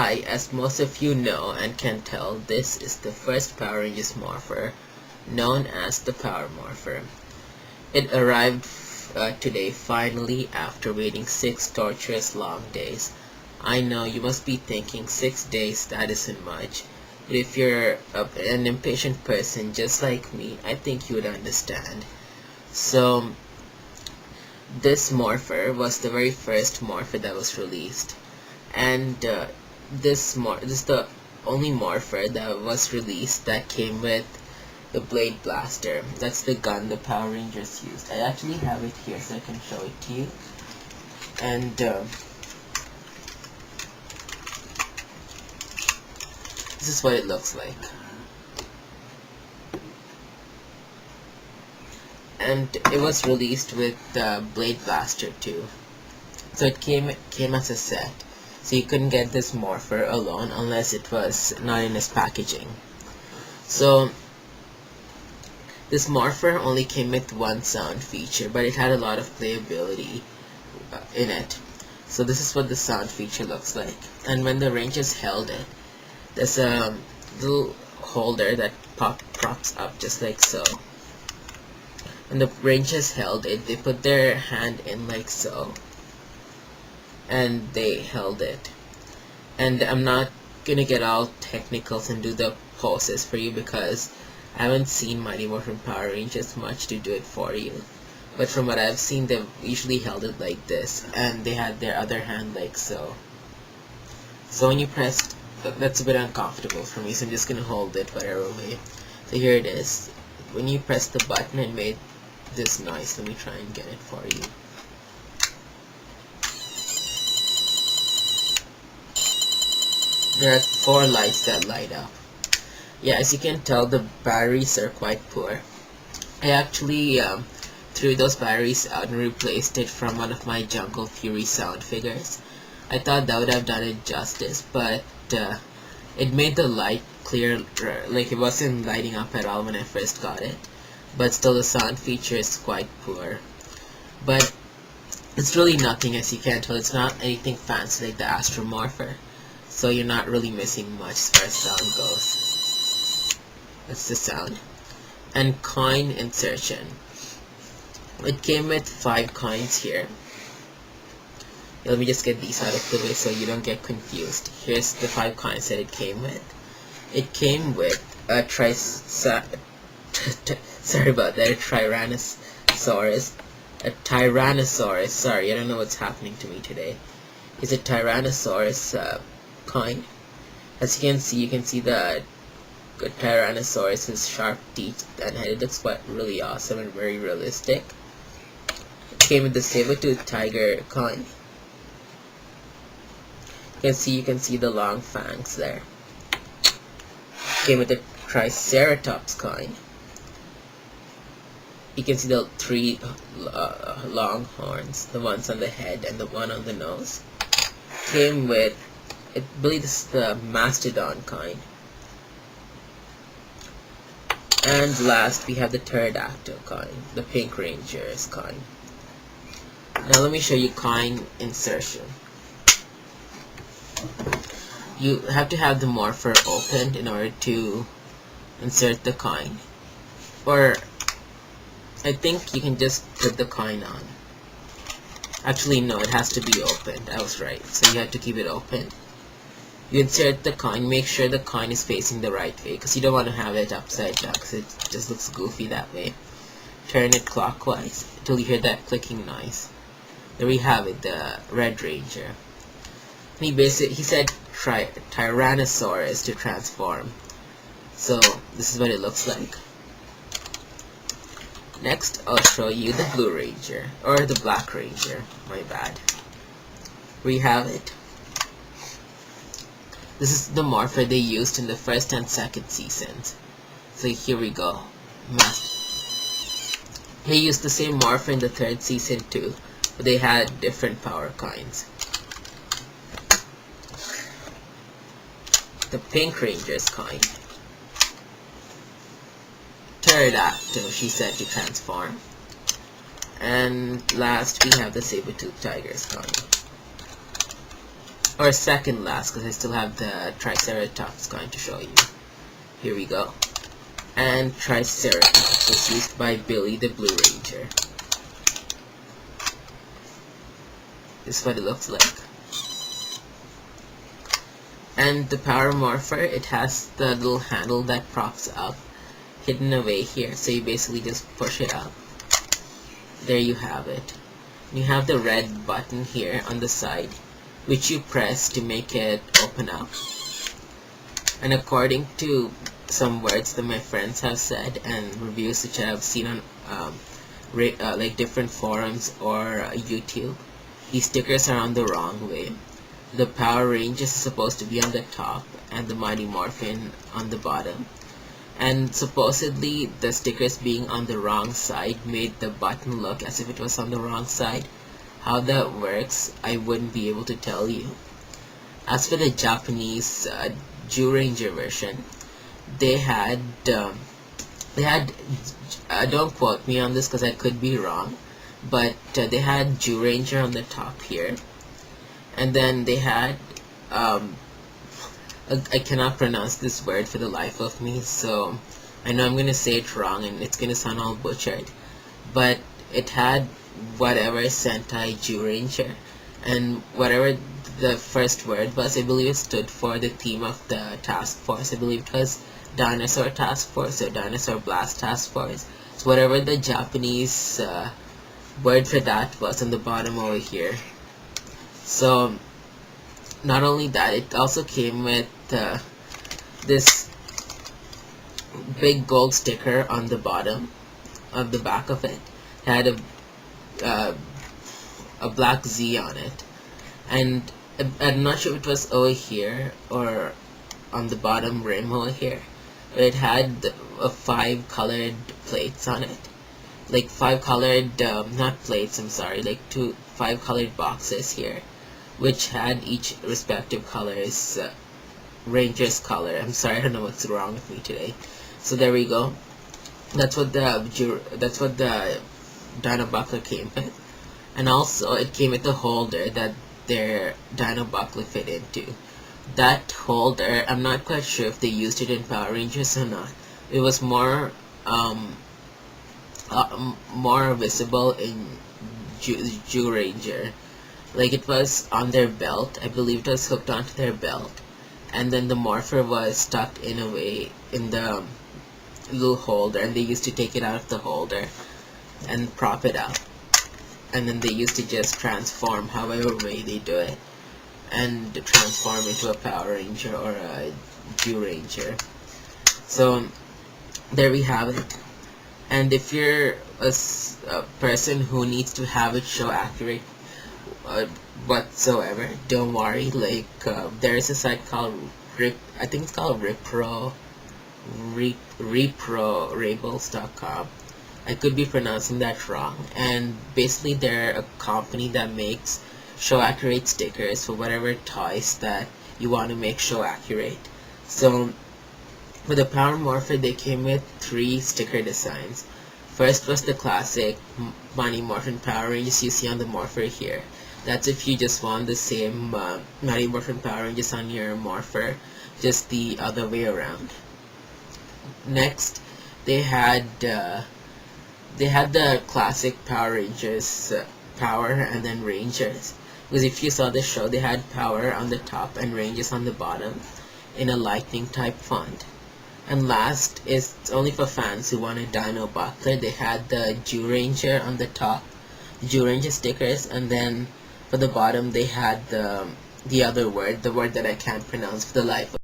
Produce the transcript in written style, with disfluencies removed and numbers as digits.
Hi, as most of you know and can tell, this is the first Power Rangers Morpher, known as the Power Morpher. It arrived today finally after waiting 6 torturous long days. I know you must be thinking 6 days, that isn't much, but if you're an impatient person just like me, I think you would understand. So, this Morpher was the very first Morpher that was released, and this is the only Morpher that was released that came with the Blade Blaster. That's the gun the Power Rangers used. I actually have it here so I can show it to you. And this is what it looks like. And it was released with the Blade Blaster too. So it came as a set. So you couldn't get this Morpher alone unless it was not in its packaging. So this Morpher only came with one sound feature, but it had a lot of playability in it. So this is what the sound feature looks like. And when the Rangers held it, there's a little holder that props up just like so. When the Rangers held it, they put their hand in like so, and they held it. And I'm not gonna get all technicals and do the poses for you because I haven't seen Mighty Morphin Power Rangers much to do it for you. But from what I've seen, they've usually held it like this, and they had their other hand like so. So when you press, that's a bit uncomfortable for me, so I'm just gonna hold it whatever way. So here it is. When you press the button, it made this noise. Let me try and get it for you. There are 4 lights that light up. Yeah, as you can tell, the batteries are quite poor. I actually threw those batteries out and replaced it from one of my Jungle Fury sound figures. I thought that would have done it justice, but it made the light clear, like it wasn't lighting up at all when I first got it. But still, the sound feature is quite poor. But it's really nothing, as you can tell. It's not anything fancy like the Astro Morpher, so you're not really missing much as far as sound goes. That's the sound. And coin insertion. It came with 5 coins here. Let me just get these out of the way so you don't get confused. Here's the 5 coins that it came with. It came with a sorry about that, a Tyrannosaurus, sorry, I don't know what's happening to me today. It's a Tyrannosaurus coin. As you can see the Tyrannosaurus's sharp teeth and head. It looks quite really awesome and very realistic. It came with the saber-toothed tiger coin. You can see the long fangs there. It came with the Triceratops coin. You can see the 3 long horns, the ones on the head and the one on the nose. Came with, I believe this is the Mastodon coin. And last we have the Pterodactyl coin, the Pink Ranger's coin. Now let me show you coin insertion. You have to have the Morpher opened in order to insert the coin. Or I think you can just put the coin on. Actually no, it has to be opened. I was right. So you have to keep it open. You insert the coin, make sure the coin is facing the right way, because you don't want to have it upside down, because it just looks goofy that way. Turn it clockwise until you hear that clicking noise. There we have it, the Red Ranger. He said Tyrannosaurus to transform. So this is what it looks like. Next, I'll show you the Blue Ranger, or the Black Ranger, my bad. We have it. This is the Morpher they used in the 1st and 2nd seasons. So here we go. They used the same Morpher in the 3rd season too, but they had different power coins. The Pink Ranger's coin. Pterodactyl, she said, to transform. And last we have the saber-toothed tiger's coin. or second last, because I still have the Triceratops going to show you. Here we go. And Triceratops was used by Billy the Blue Ranger. This is what it looks like. And the Power Morpher, it has the little handle that props up, hidden away here, so you basically just push it up. There you have it. You have the red button here on the side, which you press to make it open up. And according to some words that my friends have said and reviews which I have seen on like different forums or YouTube, these stickers are on the wrong way. The Power Rangers is supposed to be on the top and the Mighty Morphin on the bottom. And supposedly the stickers being on the wrong side made the button look as if it was on the wrong side. How that works, I wouldn't be able to tell you. As for the Japanese Ranger version, they had don't quote me on this because I could be wrong, but they had Ranger on the top here, and then they had I cannot pronounce this word for the life of me, so I know I'm gonna say it wrong and it's gonna sound all butchered, but it had whatever Sentai Ranger, and whatever the first word was, I believe it stood for the theme of the task force. I believe it was Dinosaur Task Force or Dinosaur Blast Task Force. So whatever the Japanese word for that was on the bottom over here. So not only that, it also came with this big gold sticker on the bottom of the back of it. It had a black Z on it, and I'm not sure if it was over here or on the bottom rim over here, but it had 5 colored plates on it, like 5 colored not plates, I'm sorry, like 5 colored boxes here, which had each respective colors Ranger's color. I'm sorry, I don't know what's wrong with me today. So there we go. That's what the Dino Buckler came with, and also it came with a holder that their Dino Buckler fit into. That holder, I'm not quite sure if they used it in Power Rangers or not. It was more visible in Ranger. Like it was on their belt. I believe it was hooked onto their belt, and then the Morpher was stuck in a way in the little holder, and they used to take it out of the holder and prop it up, and then they used to just transform however way they do it and transform into a Power Ranger or a Ranger. So there we have it. And if you're a person who needs to have it show accurate whatsoever, don't worry. Like there is a site called I think it's called reprorables.com. I could be pronouncing that wrong, and basically they're a company that makes show accurate stickers for whatever toys that you want to make show accurate. So for the Power Morpher, they came with 3 sticker designs. First was the classic Mighty Morphin Power Rangers you see on the Morpher here. That's if you just want the same Mighty Morphin Power Rangers on your Morpher, just the other way around. Next, they had the classic Power Rangers, Power and then Rangers. Because if you saw the show, they had Power on the top and Rangers on the bottom in a lightning type font. And last is only for fans who want a Dino Buckler. They had the Ranger on the top, Ranger stickers, and then for the bottom they had the other word, the word that I can't pronounce for the life of